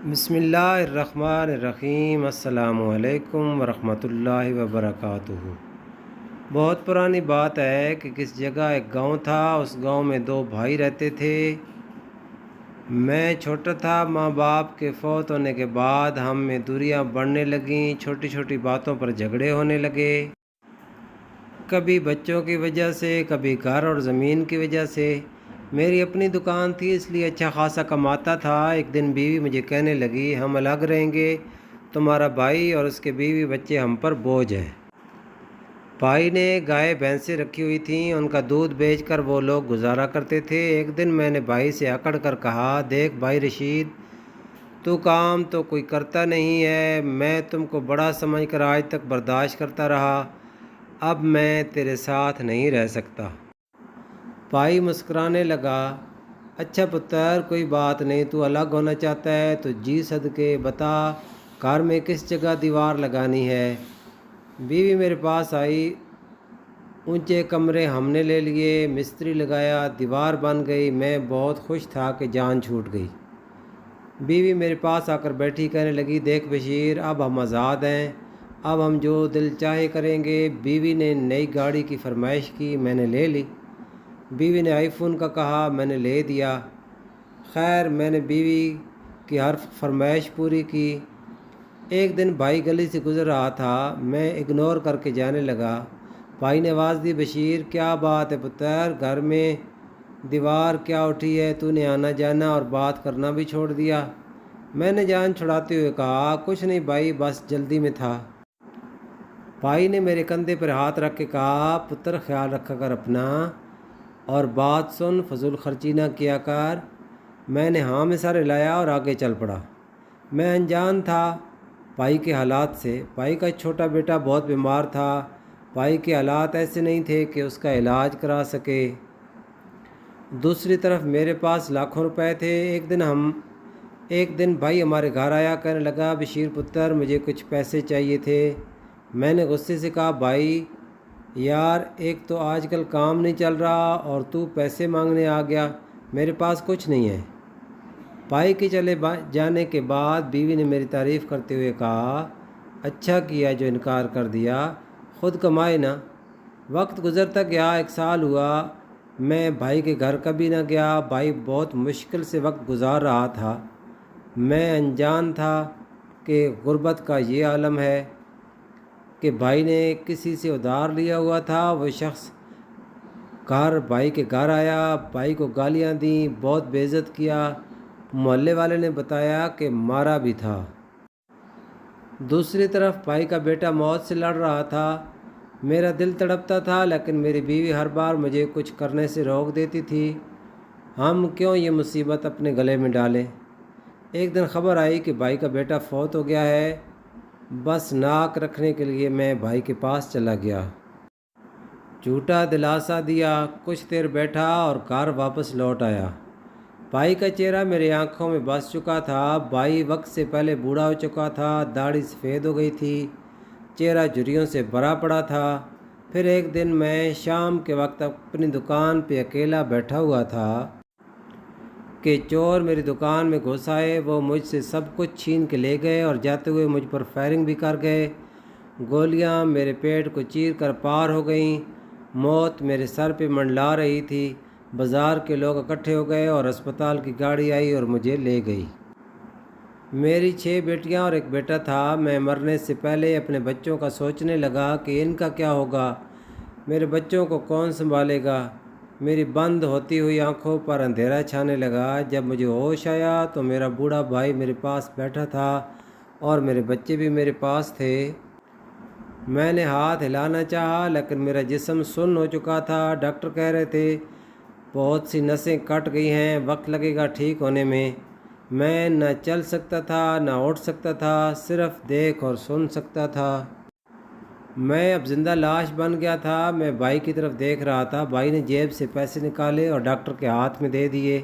بسم اللہ الرحمن الرحیم۔ السلام علیکم ورحمۃ اللہ وبرکاتہ۔ بہت پرانی بات ہے کہ کس جگہ ایک گاؤں تھا۔ اس گاؤں میں دو بھائی رہتے تھے۔ میں چھوٹا تھا۔ ماں باپ کے فوت ہونے کے بعد ہم میں دوریاں بڑھنے لگیں۔ چھوٹی چھوٹی باتوں پر جھگڑے ہونے لگے، کبھی بچوں کی وجہ سے، کبھی گھر اور زمین کی وجہ سے۔ میری اپنی دکان تھی، اس لیے اچھا خاصا کماتا تھا۔ ایک دن بیوی مجھے کہنے لگی، ہم الگ رہیں گے، تمہارا بھائی اور اس کے بیوی بچے ہم پر بوجھ ہیں۔ بھائی نے گائے بھینسیں رکھی ہوئی تھیں، ان کا دودھ بیچ کر وہ لوگ گزارا کرتے تھے۔ ایک دن میں نے بھائی سے اکڑ کر کہا، دیکھ بھائی رشید، تو کام تو کوئی کرتا نہیں ہے۔ میں تم کو بڑا سمجھ کر آج تک برداشت کرتا رہا، اب میں تیرے ساتھ نہیں رہ سکتا۔ بھائی مسکرانے لگا، اچھا پتر، کوئی بات نہیں، تو الگ ہونا چاہتا ہے تو جی صدقے بتا، گھر میں کس جگہ دیوار لگانی ہے۔ بیوی میرے پاس آئی، اونچے کمرے ہم نے لے لیے، مستری لگایا، دیوار بن گئی۔ میں بہت خوش تھا کہ جان چھوٹ گئی۔ بیوی میرے پاس آ کر بیٹھی، کہنے لگی، دیکھ بشیر، اب ہم آزاد ہیں، اب ہم جو دل چاہے کریں گے۔ بیوی نے نئی گاڑی کی فرمائش کی، میں نے لے لی۔ بیوی نے آئی فون کا کہا، میں نے لے دیا۔ خیر، میں نے بیوی کی ہر فرمائش پوری کی۔ ایک دن بھائی گلی سے گزر رہا تھا، میں اگنور کر کے جانے لگا۔ بھائی نے آواز دی، بشیر، کیا بات ہے پتر، گھر میں دیوار کیا اٹھی ہے، تو نے آنا جانا اور بات کرنا بھی چھوڑ دیا۔ میں نے جان چھڑاتے ہوئے کہا، کچھ نہیں بھائی، بس جلدی میں تھا۔ بھائی نے میرے کندھے پر ہاتھ رکھ کے کہا، پتر خیال رکھا کر اپنا، اور بات سن، فضول خرچی نہ کیا کر۔ میں نے ہاں میں سر ہلایا اور آگے چل پڑا۔ میں انجان تھا بھائی کے حالات سے۔ بھائی کا چھوٹا بیٹا بہت بیمار تھا۔ بھائی کے حالات ایسے نہیں تھے کہ اس کا علاج کرا سکے۔ دوسری طرف میرے پاس لاکھوں روپے تھے۔ ایک دن بھائی ہمارے گھر آیا، کہنے لگا، بشیر پتر، مجھے کچھ پیسے چاہیے تھے۔ میں نے غصے سے کہا، بھائی یار، ایک تو آج کل کام نہیں چل رہا اور تو پیسے مانگنے آ گیا، میرے پاس کچھ نہیں ہے۔ بھائی کے چلے جانے کے بعد بیوی نے میری تعریف کرتے ہوئے کہا، اچھا کیا جو انکار کر دیا، خود کمائے نا۔ وقت گزرتا گیا، 1 سال ہوا، میں بھائی کے گھر کبھی نہ گیا۔ بھائی بہت مشکل سے وقت گزار رہا تھا۔ میں انجان تھا کہ غربت کا یہ عالم ہے کہ بھائی نے کسی سے ادھار لیا ہوا تھا۔ وہ شخص بھائی کے گھر آیا، بھائی کو گالیاں دیں، بہت بے عزت کیا۔ محلے والے نے بتایا کہ مارا بھی تھا۔ دوسری طرف بھائی کا بیٹا موت سے لڑ رہا تھا۔ میرا دل تڑپتا تھا، لیکن میری بیوی ہر بار مجھے کچھ کرنے سے روک دیتی تھی۔ ہم کیوں یہ مصیبت اپنے گلے میں ڈالیں؟ ایک دن خبر آئی کہ بھائی کا بیٹا فوت ہو گیا ہے۔ بس ناک رکھنے کے لیے میں بھائی کے پاس چلا گیا، جھوٹا دلاسا دیا، کچھ دیر بیٹھا اور گھر واپس لوٹ آیا۔ بھائی کا چہرہ میری آنکھوں میں بس چکا تھا۔ بھائی وقت سے پہلے بوڑھا ہو چکا تھا، داڑھی سفید ہو گئی تھی، چہرہ جھریوں سے بھرا پڑا تھا۔ پھر ایک دن میں شام کے وقت اپنی دکان پہ اکیلا بیٹھا ہوا تھا کہ چور میری دکان میں گھس آئے۔ وہ مجھ سے سب کچھ چھین کے لے گئے اور جاتے ہوئے مجھ پر فائرنگ بھی کر گئے۔ گولیاں میرے پیٹ کو چیر کر پار ہو گئیں۔ موت میرے سر پہ منڈلا رہی تھی۔ بازار کے لوگ اکٹھے ہو گئے اور اسپتال کی گاڑی آئی اور مجھے لے گئی۔ میری 6 بیٹیاں اور ایک بیٹا تھا۔ میں مرنے سے پہلے اپنے بچوں کا سوچنے لگا کہ ان کا کیا ہوگا، میرے بچوں کو کون سنبھالے گا۔ میری بند ہوتی ہوئی آنکھوں پر اندھیرا چھانے لگا۔ جب مجھے ہوش آیا تو میرا بوڑھا بھائی میرے پاس بیٹھا تھا اور میرے بچے بھی میرے پاس تھے۔ میں نے ہاتھ ہلانا چاہا، لیکن میرا جسم سن ہو چکا تھا۔ ڈاکٹر کہہ رہے تھے بہت سی نسیں کٹ گئی ہیں، وقت لگے گا ٹھیک ہونے میں۔ میں نہ چل سکتا تھا، نہ اٹھ سکتا تھا، صرف دیکھ اور سن سکتا تھا۔ میں اب زندہ لاش بن گیا تھا۔ میں بھائی کی طرف دیکھ رہا تھا۔ بھائی نے جیب سے پیسے نکالے اور ڈاکٹر کے ہاتھ میں دے دیے۔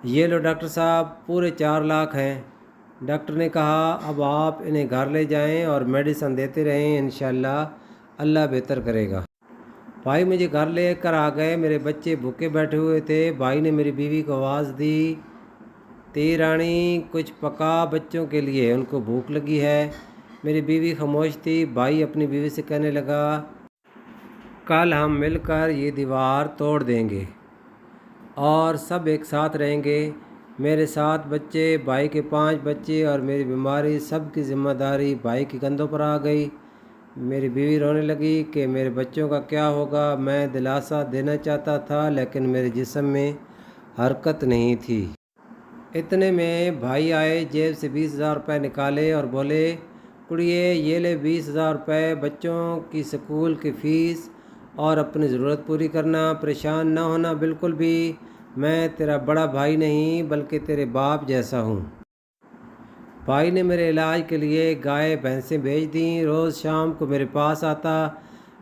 یہ لو ڈاکٹر صاحب، پورے 4 لاکھ ہیں۔ ڈاکٹر نے کہا، اب آپ انہیں گھر لے جائیں اور میڈیسن دیتے رہیں، انشاءاللہ اللہ بہتر کرے گا۔ بھائی مجھے گھر لے کر آ گئے۔ میرے بچے بھوکے بیٹھے ہوئے تھے۔ بھائی نے میری بیوی کو آواز دی، تی رانی کچھ پکا بچوں کے لیے، ان کو بھوک لگی ہے۔ میری بیوی خاموش تھی۔ بھائی اپنی بیوی سے کہنے لگا، کل ہم مل کر یہ دیوار توڑ دیں گے اور سب ایک ساتھ رہیں گے۔ میرے 7 بچے، بھائی کے 5 بچے اور میری بیماری، سب کی ذمہ داری بھائی کے کندھوں پر آ گئی۔ میری بیوی رونے لگی کہ میرے بچوں کا کیا ہوگا۔ میں دلاسا دینا چاہتا تھا لیکن میرے جسم میں حرکت نہیں تھی۔ اتنے میں بھائی آئے، جیب سے 20,000 روپے نکالے اور بولے، کڑیے یہ لے 20,000 روپے، بچوں کی سکول کی فیس اور اپنی ضرورت پوری کرنا، پریشان نہ ہونا بالکل بھی۔ میں تیرا بڑا بھائی نہیں بلکہ تیرے باپ جیسا ہوں۔ بھائی نے میرے علاج کے لیے گائے بھینسیں بیچ دیں۔ روز شام کو میرے پاس آتا،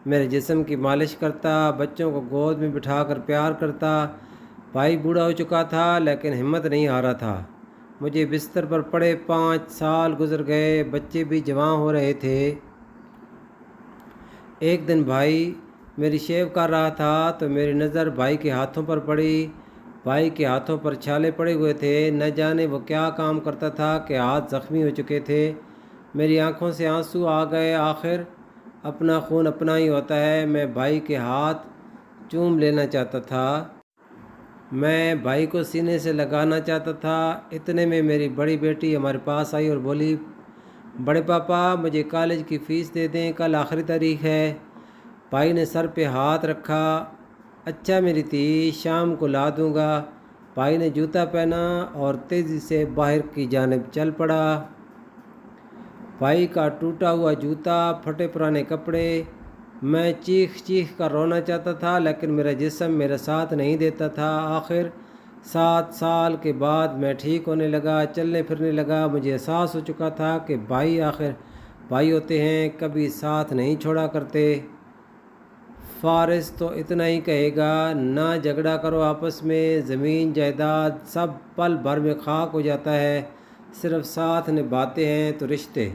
میرے جسم کی مالش کرتا، بچوں کو گود میں بٹھا کر پیار کرتا۔ بھائی بوڑھا ہو چکا تھا لیکن ہمت نہیں ہارا تھا۔ مجھے بستر پر پڑے 5 سال گزر گئے، بچے بھی جوان ہو رہے تھے۔ ایک دن بھائی میری شیو کر رہا تھا تو میری نظر بھائی کے ہاتھوں پر پڑی۔ بھائی کے ہاتھوں پر چھالے پڑے ہوئے تھے، نہ جانے وہ کیا کام کرتا تھا کہ ہاتھ زخمی ہو چکے تھے۔ میری آنکھوں سے آنسو آ گئے۔ آخر اپنا خون اپنا ہی ہوتا ہے۔ میں بھائی کے ہاتھ چوم لینا چاہتا تھا، میں بھائی کو سینے سے لگانا چاہتا تھا۔ اتنے میں میری بڑی بیٹی ہمارے پاس آئی اور بولی، بڑے پاپا مجھے کالج کی فیس دے دیں، کل آخری تاریخ ہے۔ بھائی نے سر پہ ہاتھ رکھا، اچھا میری تھی، شام کو لا دوں گا۔ بھائی نے جوتا پہنا اور تیزی سے باہر کی جانب چل پڑا۔ بھائی کا ٹوٹا ہوا جوتا، پھٹے پرانے کپڑے، میں چیخ چیخ کر رونا چاہتا تھا لیکن میرا جسم میرا ساتھ نہیں دیتا تھا۔ آخر 7 سال کے بعد میں ٹھیک ہونے لگا، چلنے پھرنے لگا۔ مجھے احساس ہو چکا تھا کہ بھائی آخر بھائی ہوتے ہیں، کبھی ساتھ نہیں چھوڑا کرتے۔ فارس تو اتنا ہی کہے گا، نہ جھگڑا کرو آپس میں، زمین جائیداد سب پل بھر میں خاک ہو جاتا ہے، صرف ساتھ نبھاتے ہیں تو رشتے۔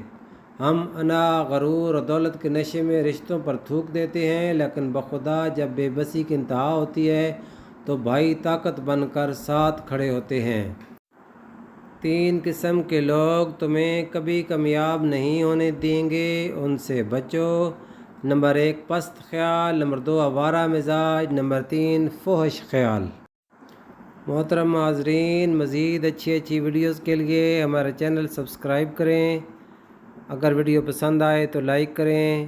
ہم انا، غرور اور دولت کے نشے میں رشتوں پر تھوک دیتے ہیں، لیکن بخدا جب بے بسی کی انتہا ہوتی ہے تو بھائی طاقت بن کر ساتھ کھڑے ہوتے ہیں۔ 3 قسم کے لوگ تمہیں کبھی کامیاب نہیں ہونے دیں گے، ان سے بچو۔ نمبر 1 پست خیال، نمبر 2 آوارہ مزاج، نمبر 3 فحش خیال۔ محترم حاضرین، مزید اچھی ویڈیوز کے لیے ہمارا چینل سبسکرائب کریں۔ اگر ویڈیو پسند آئے تو لائک کریں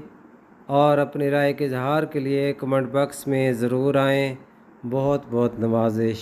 اور اپنی رائے کے اظہار کے لیے کمنٹ باکس میں ضرور آئیں۔ بہت بہت نوازش۔